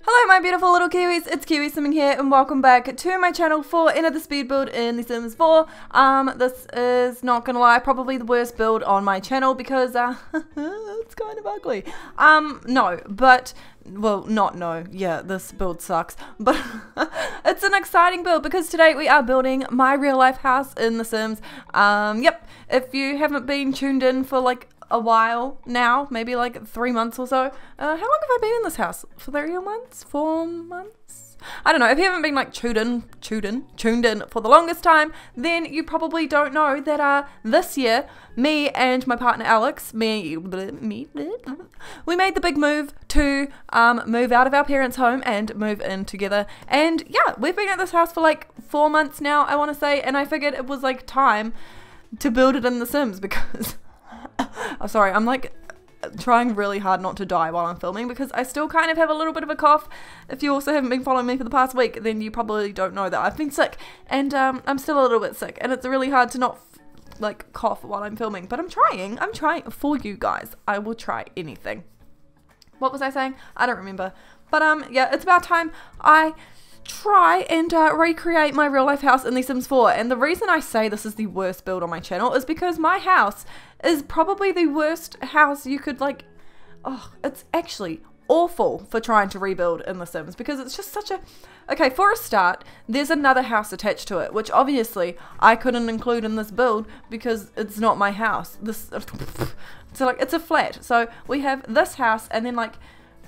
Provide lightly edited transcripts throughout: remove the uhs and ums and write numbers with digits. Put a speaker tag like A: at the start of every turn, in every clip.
A: Hello my beautiful little Kiwis, it's Kiwi Simming here and welcome back to my channel for another speed build in The Sims 4. This is, not gonna lie, probably the worst build on my channel because it's kind of ugly. Yeah, this build sucks, but it's an exciting build because today we are building my real life house in The Sims. If you haven't been tuned in for like a while now, maybe like 3 months or so. How long have I been in this house? 3 months? 4 months? I don't know. If you haven't been like tuned in for the longest time, then you probably don't know that this year, me and my partner Alex, we made the big move to move out of our parents' home and move in together. And yeah, we've been at this house for like 4 months now, I want to say, and I figured it was like time to build it in The Sims because I'm sorry, I'm like trying really hard not to die while I'm filming because I still kind of have a little bit of a cough. If you also haven't been following me for the past week, then you probably don't know that I've been sick, and I'm still a little bit sick, and it's really hard to not like cough while I'm filming, but I'm trying for you guys. I will try anything. What was I saying? I don't remember, but yeah, it's about time I try and recreate my real life house in The Sims 4. And the reason I say this is the worst build on my channel is because my house is probably the worst house you could like, it's actually awful for trying to rebuild in The Sims because it's just such a, okay, for a start, there's another house attached to it, which obviously I couldn't include in this build because it's not my house. So like, it's a flat. So we have this house and then like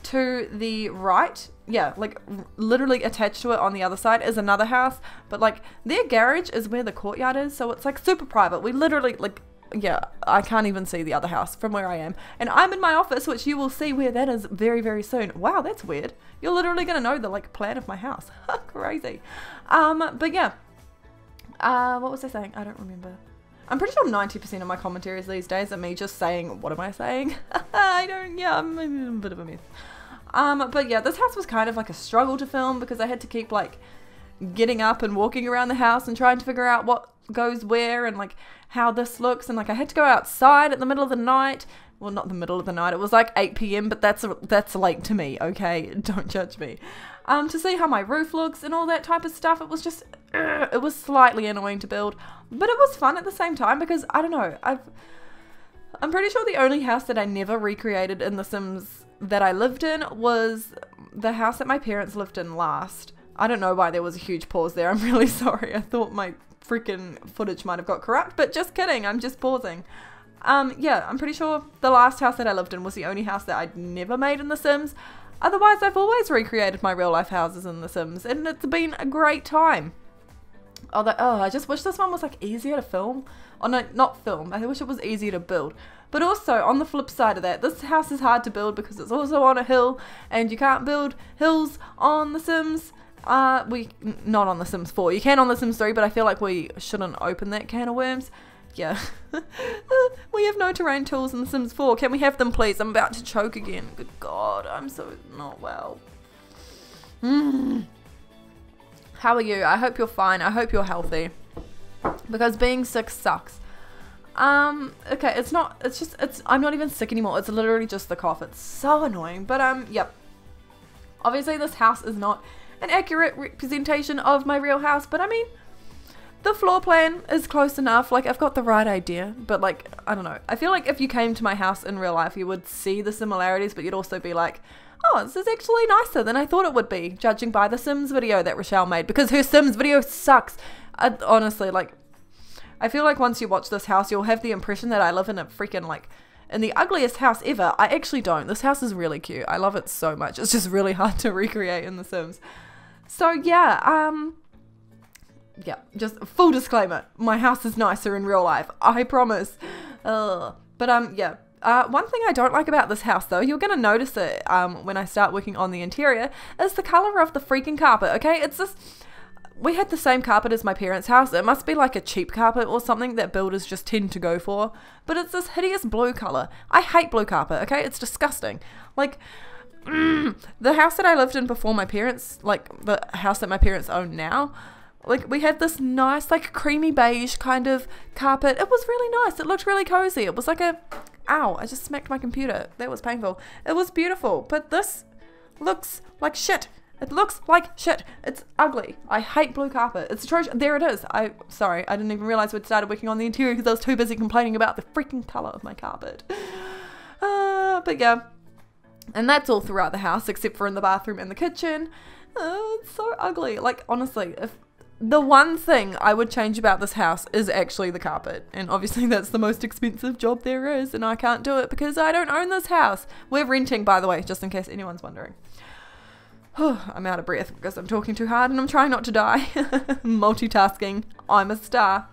A: to the right, yeah, like literally attached to it on the other side is another house, but like their garage is where the courtyard is, so it's like super private. We literally like, yeah, I can't even see the other house from where I am, and I'm in my office, which you will see where that is very, very soon. Wow, that's weird. You're literally gonna know the like plan of my house. Crazy. But yeah, what was I saying? I don't remember. I'm pretty sure 90% of my commentaries these days are me just saying, what am I saying? I'm a bit of a mess. But yeah, this house was kind of like a struggle to film because I had to keep like getting up and walking around the house and trying to figure out what goes where and like how this looks, and like I had to go outside at the middle of the night. Well, not the middle of the night, it was like 8 PM, but that's late to me, okay? Don't judge me. To see how my roof looks and all that type of stuff. It was just, it was slightly annoying to build, but it was fun at the same time because, I don't know, I'm pretty sure the only house that I never recreated in The Sims that I lived in was the house that my parents lived in last. I don't know why there was a huge pause there. I'm really sorry. I thought my freaking footage might have got corrupt, but just kidding. I'm just pausing. Yeah, I'm pretty sure the last house that I lived in was the only house that I'd never made in The Sims. Otherwise, I've always recreated my real life houses in The Sims, and it's been a great time. I just wish this one was like easier to film. Oh no, not film. I wish it was easier to build. But also, on the flip side of that, this house is hard to build because it's also on a hill, and you can't build hills on The Sims. Not on The Sims 4. You can on The Sims 3, but I feel like we shouldn't open that can of worms. Yeah. We have no terrain tools in The Sims 4. Can we have them, please? I'm about to choke again. Good God, I'm so not well. How are you? I hope you're fine. I hope you're healthy. Because being sick sucks. Okay, I'm not even sick anymore. It's literally just the cough. It's so annoying. But, yep. Obviously, this house is not an accurate representation of my real house, but I mean, the floor plan is close enough. Like, I've got the right idea, but like, I don't know. I feel like if you came to my house in real life, you would see the similarities, but you'd also be like, oh, this is actually nicer than I thought it would be, judging by the Sims video that Rochelle made, because her Sims video sucks. Honestly, like, I feel like once you watch this house, you'll have the impression that I live in a freaking, like, in the ugliest house ever. I actually don't. This house is really cute. I love it so much. It's just really hard to recreate in The Sims. So, yeah, yeah, just full disclaimer, my house is nicer in real life, I promise. Yeah. One thing I don't like about this house, though, you're going to notice it when I start working on the interior, is the color of the freaking carpet, okay? It's this, we had the same carpet as my parents' house. It must be like a cheap carpet or something that builders just tend to go for, but it's this hideous blue color. I hate blue carpet, okay? It's disgusting. Like, the house that I lived in before my parents, like the house that my parents own now, like we had this nice like creamy beige kind of carpet. It was really nice. It looked really cozy. It was like a, ow, I just smacked my computer. That was painful. It was beautiful. But this looks like shit. It looks like shit. It's ugly. I hate blue carpet. It's atrocious. There it is. Sorry, I didn't even realize we'd started working on the interior because I was too busy complaining about the freaking color of my carpet. But yeah. And that's all throughout the house except for in the bathroom and the kitchen. It's so ugly. Like, honestly, if the one thing I would change about this house is actually the carpet. And obviously that's the most expensive job there is, and I can't do it because I don't own this house. We're renting, by the way, just in case anyone's wondering. I'm out of breath because I'm talking too hard and I'm trying not to die. Multitasking. I'm a star.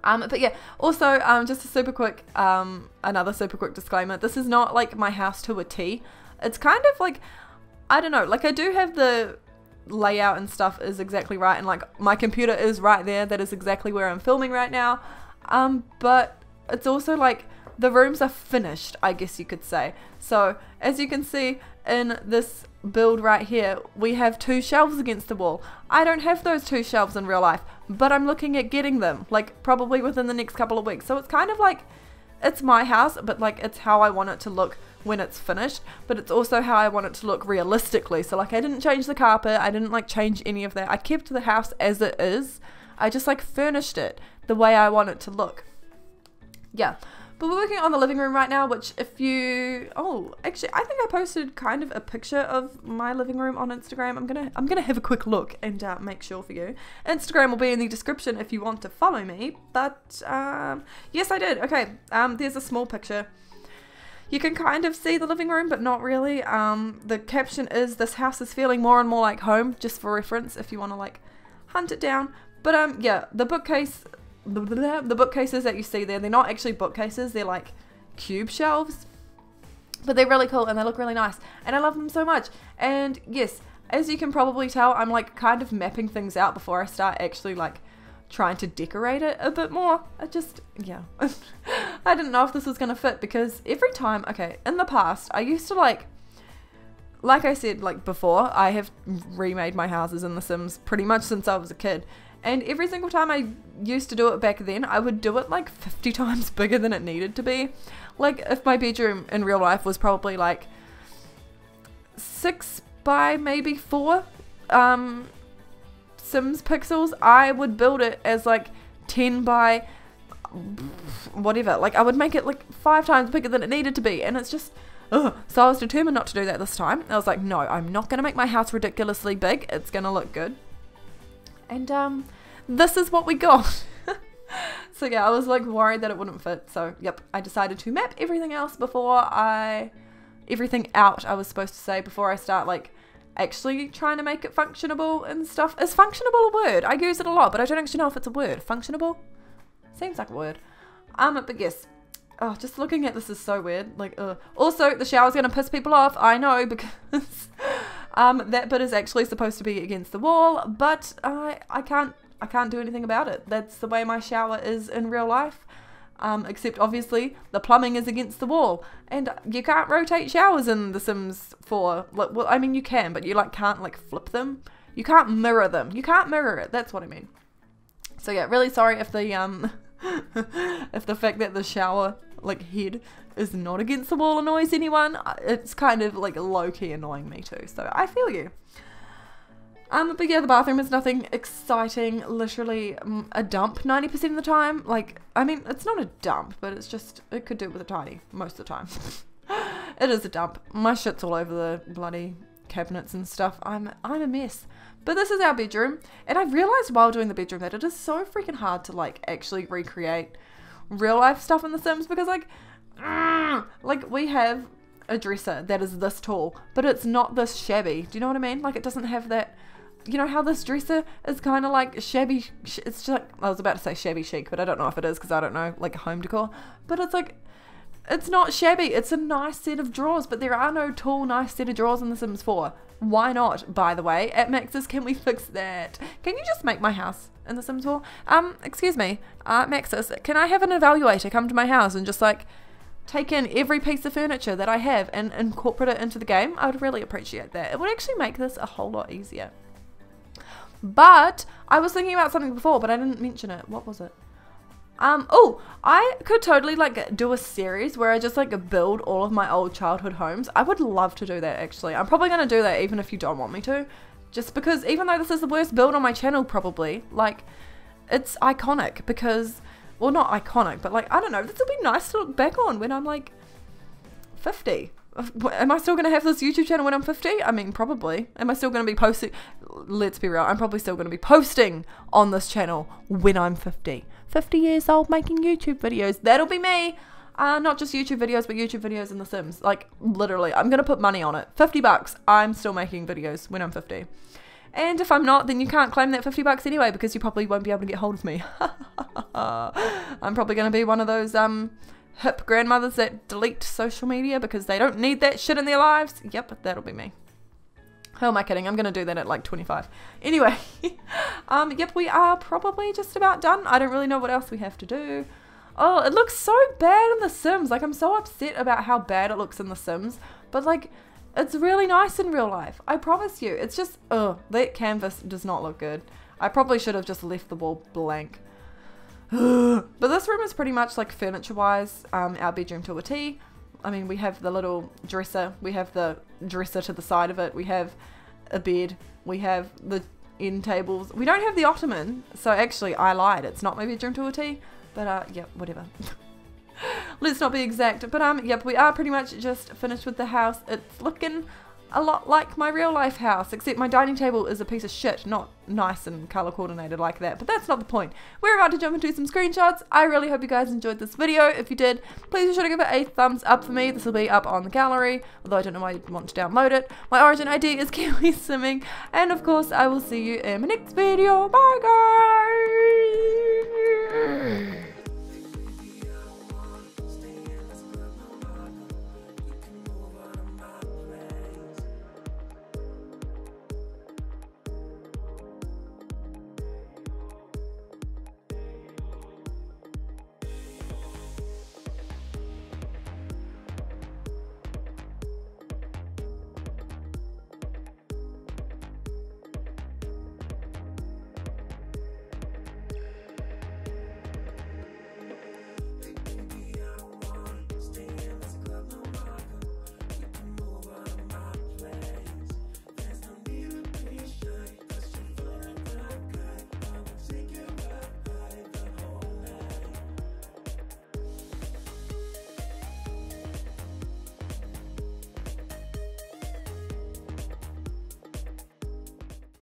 A: But yeah, also, just a super quick, another super quick disclaimer. This is not like my house to a T. It's kind of like, I don't know, like I do have the layout and stuff is exactly right, and like my computer is right there. That is exactly where I'm filming right now. But it's also like the rooms are finished, I guess you could say. So as you can see in this build right here, we have 2 shelves against the wall. I don't have those 2 shelves in real life, but I'm looking at getting them, like probably within the next couple of weeks. So it's kind of like, it's my house, but like it's how I want it to look when it's finished, but it's also how I want it to look realistically. So like I didn't change the carpet, I didn't like change any of that. I kept the house as it is. I just like furnished it the way I want it to look. Yeah. But we're working on the living room right now, which if you, actually I think I posted kind of a picture of my living room on Instagram. I'm gonna have a quick look and make sure for you. Instagram will be in the description if you want to follow me. But yes, I did. Okay, there's a small picture. You can kind of see the living room, but not really. The caption is, "This house is feeling more and more like home," just for reference if you want to like hunt it down. But yeah, the bookcases that you see there, they're not actually bookcases, they're like cube shelves, but they're really cool and they look really nice and I love them so much. And yes, as you can probably tell, I'm like kind of mapping things out before I start actually like trying to decorate it a bit more. Yeah. I didn't know if this was gonna fit because every time, okay, in the past I used to like I said, like before, I have remade my houses in The Sims pretty much since I was a kid. And every single time I used to do it back then, I would do it like 50 times bigger than it needed to be. Like if my bedroom in real life was probably like 6 by maybe 4 Sims pixels, I would build it as like 10 by whatever. Like I would make it like 5 times bigger than it needed to be. And it's just, ugh. So I was determined not to do that this time. I was like, no, I'm not going to make my house ridiculously big. It's going to look good. And this is what we got. So yeah, I was like worried that it wouldn't fit. So yep, I decided to map everything else everything out, I was supposed to say, before I start like actually trying to make it functionable and stuff. Is functionable a word? I use it a lot, but I don't actually know if it's a word. Functionable? Seems like a word. But yes. Oh, just looking at this is so weird. Like, also, the shower's gonna piss people off. I know, because that bit is actually supposed to be against the wall, but I can't do anything about it. That's the way my shower is in real life. Except obviously the plumbing is against the wall, and you can't rotate showers in The Sims 4. Like, well, I mean you can, but you like can't like flip them. You can't mirror them. You can't mirror it. That's what I mean. So yeah, really sorry if the if the fact that the shower like head is not against the wall annoys anyone. It's kind of like low-key annoying me too, so I feel you. But yeah, the bathroom is nothing exciting, literally a dump 90% of the time. Like, I mean, it's not a dump, but it's just, it could do with a tidy most of the time. It is a dump. My shit's all over the bloody cabinets and stuff. I'm a mess. But this is our bedroom, and I realized while doing the bedroom that it is so freaking hard to like actually recreate real life stuff in The Sims, because like we have a dresser that is this tall, but it's not this shabby. Do you know what I mean? Like it doesn't have that, you know how this dresser is kind of like shabby, it's just like, I was about to say shabby chic, but I don't know if it is because I don't know like home decor, but it's like, it's not shabby, it's a nice set of drawers, but there are no tall nice set of drawers in The Sims 4. Why not, by the way? At Max's, can we fix that? Can you just make my house in The Sims 4? Excuse me, Max's, can I have an evaluator come to my house and just like take in every piece of furniture that I have and incorporate it into the game? I would really appreciate that. It would actually make this a whole lot easier. But I was thinking about something before, but I didn't mention it. What was it? Oh, I could totally like do a series where I just like build all of my old childhood homes. I would love to do that actually. I'm probably going to do that even if you don't want me to. Just because even though this is the worst build on my channel probably, like it's iconic because, well not iconic, but like I don't know, this will be nice to look back on when I'm like 50. Am I still going to have this YouTube channel when I'm 50? I mean, probably. Am I still going to be posting? Let's be real. I'm probably still going to be posting on this channel when I'm 50. 50 years old making YouTube videos. That'll be me. Not just YouTube videos, but YouTube videos in The Sims. Like, literally, I'm going to put money on it. 50 bucks. I'm still making videos when I'm 50. And if I'm not, then you can't claim that 50 bucks anyway because you probably won't be able to get hold of me. I'm probably going to be one of those, hip grandmothers that delete social media because they don't need that shit in their lives. Yep, that'll be me. Who am I kidding? I'm going to do that at like 25. Anyway, yep, we are probably just about done. I don't really know what else we have to do. Oh, it looks so bad in The Sims. Like, I'm so upset about how bad it looks in The Sims. But, like, it's really nice in real life. I promise you. It's just, that canvas does not look good. I probably should have just left the wall blank. But this room is pretty much like furniture-wise, our bedroom to a T. I mean, we have the little dresser. We have the dresser to the side of it. We have a bed. We have the end tables. We don't have the ottoman. So actually, I lied. It's not my bedroom to a T. But, yeah, whatever. Let's not be exact. But, yep, we are pretty much just finished with the house. It's looking a lot like my real life house, except my dining table is a piece of shit, not nice and color coordinated like that, but that's not the point. We're about to jump into some screenshots. I really hope you guys enjoyed this video. If you did, please be sure to give it a thumbs up for me. This will be up on the gallery, although I don't know why you'd want to download it. My origin ID is Kiwi Simming, and of course I will see you in my next video. Bye guys!